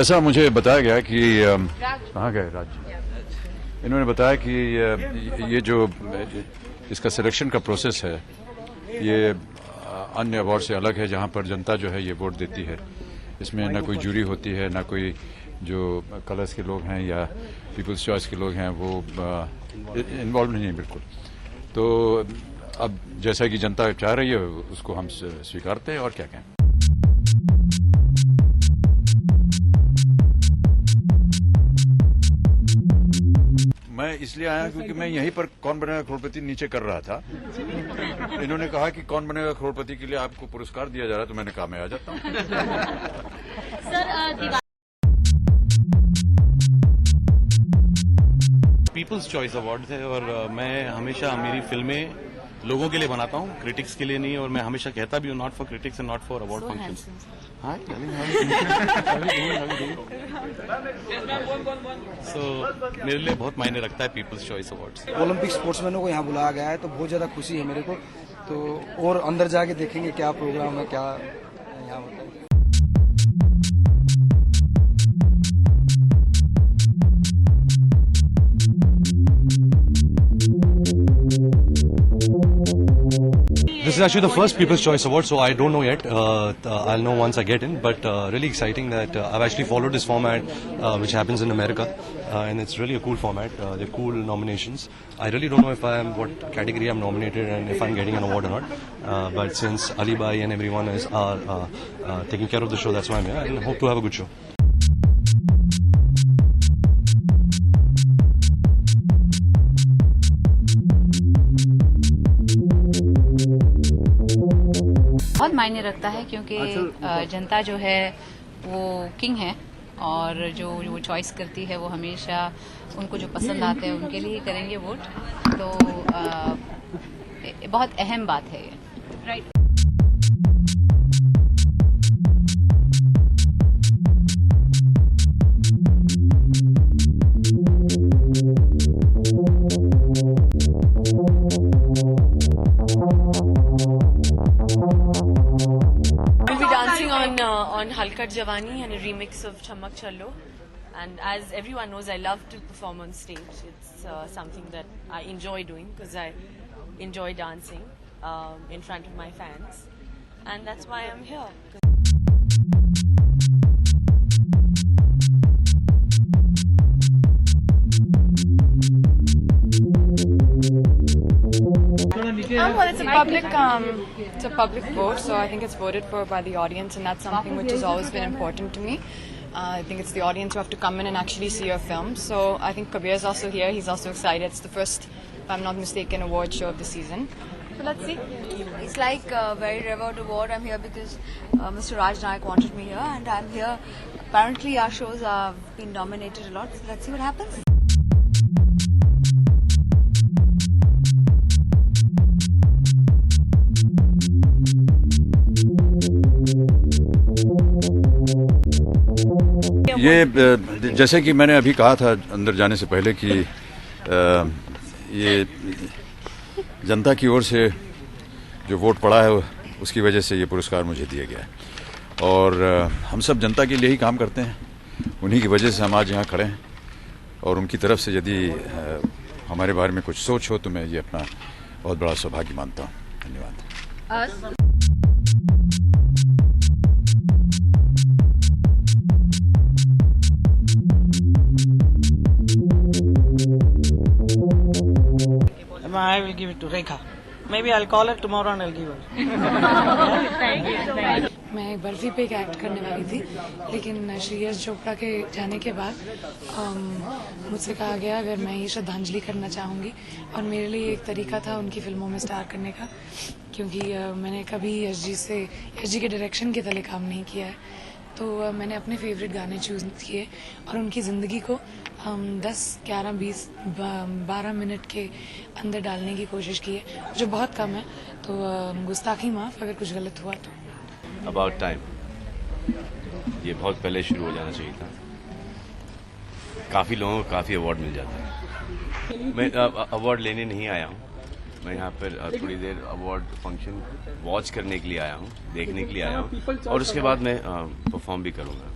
ऐसा मुझे बताया गया कि कहाँ गए राज जी, इन्होंने बताया कि ये जो इसका सिलेक्शन का प्रोसेस है ये अन्य अवार्ड से अलग है, जहाँ पर जनता जो है ये वोट देती है। इसमें ना कोई जूरी होती है, ना कोई जो कलर्स के लोग हैं या पीपल्स चॉइस के लोग हैं वो इन्वॉल्व नहीं है बिल्कुल। तो अब जैसा कि जनता चाह रही है उसको हम स्वीकारते हैं, और क्या कहें। मैं इसलिए आया क्योंकि मैं यहीं पर कौन बनेगा करोड़पति नीचे कर रहा था। इन्होंने कहा कि कौन बनेगा करोड़पति के लिए आपको पुरस्कार दिया जा रहा है, तो मैंने कहा मैं आ जाता हूँ। पीपल्स चॉइस अवार्ड है और मैं हमेशा मेरी फिल्में लोगों के लिए बनाता हूँ, क्रिटिक्स के लिए नहीं। और मैं हमेशा कहता भी हूँ not for critics and not for award functions. So मेरे लिए बहुत मायने रखता है पीपल्स चॉइस अवार्ड्स। ओलंपिक स्पोर्ट्समैनों को यहाँ बुलाया गया है तो बहुत ज़्यादा खुशी है मेरे को। तो और अंदर जाके देखेंगे क्या प्रोग्राम है, क्या यहाँ होता है। This is actually the first People's Choice Award, so I don't know yet. I'll know once I get in, but really exciting that I've actually followed this format which happens in America, and it's really a cool format. They're cool nominations. I really don't know if what category I'm nominated and if I'm getting an award or not, but since Ali Bhai and everyone are taking care of the show, that's why I'm here, and hope to have a good show. बहुत मायने रखता है क्योंकि जनता जो है वो king है, और जो चॉइस करती है वो हमेशा उनको जो पसंद आते हैं उनके लिए ही करेंगे वोट। तो बहुत अहम बात है ये, right. on Halkat Javani and a remix of Chammak Challo. And as everyone knows, I love to perform on stage. It's something that I enjoy doing because I enjoy dancing in front of my fans. And that's why I'm here. Well, it's a public vote, so I think it's voted for by the audience, and that's something which has always been important to me. I think it's the audience who have to come in and actually see your film. So I think Kabir is also here. He's also excited. It's the first, if I'm not mistaken, award show of the season. So let's see. It's like a very revered award. I'm here because Mr. Raj Naik wanted me here, and I'm here. Apparently, our shows have been nominated a lot. So let's see what happens. ये जैसे कि मैंने अभी कहा था अंदर जाने से पहले कि ये जनता की ओर से जो वोट पड़ा है उसकी वजह से ये पुरस्कार मुझे दिया गया है। और हम सब जनता के लिए ही काम करते हैं, उन्हीं की वजह से हम आज यहाँ खड़े हैं। और उनकी तरफ से यदि हमारे बारे में कुछ सोच हो तो मैं ये अपना बहुत बड़ा सौभाग्य मानता हूँ। धन्यवाद। I will give it to Rekha. Maybe I'll call her tomorrow and I'll give her. मैं एक बर्फी पे एक एक्ट करने वाली थी, लेकिन श्रेयस चोपड़ा के जाने के बाद मुझसे कहा गया अगर मैं ये श्रद्धांजलि करना चाहूँगी, और मेरे लिए एक तरीका था उनकी फिल्मों में स्टार करने का, क्योंकि मैंने कभी एसजी के डायरेक्शन के तले काम नहीं किया है। तो मैंने अपने फेवरेट गाने चूज़ किए और उनकी ज़िंदगी को 10, 11, 20, 12 मिनट के अंदर डालने की कोशिश की है, जो बहुत कम है। तो गुस्ताखी माफ़ अगर कुछ गलत हुआ तो। अबाउट टाइम, ये बहुत पहले शुरू हो जाना चाहिए था। काफ़ी लोगों को काफ़ी अवार्ड मिल जाता है। मैं अवार्ड लेने नहीं आया हूँ, मैं यहाँ पर थोड़ी देर अवार्ड फंक्शन वॉच करने के लिए आया हूँ, देखने के लिए आया हूँ, और उसके बाद मैं परफॉर्म भी करूँगा।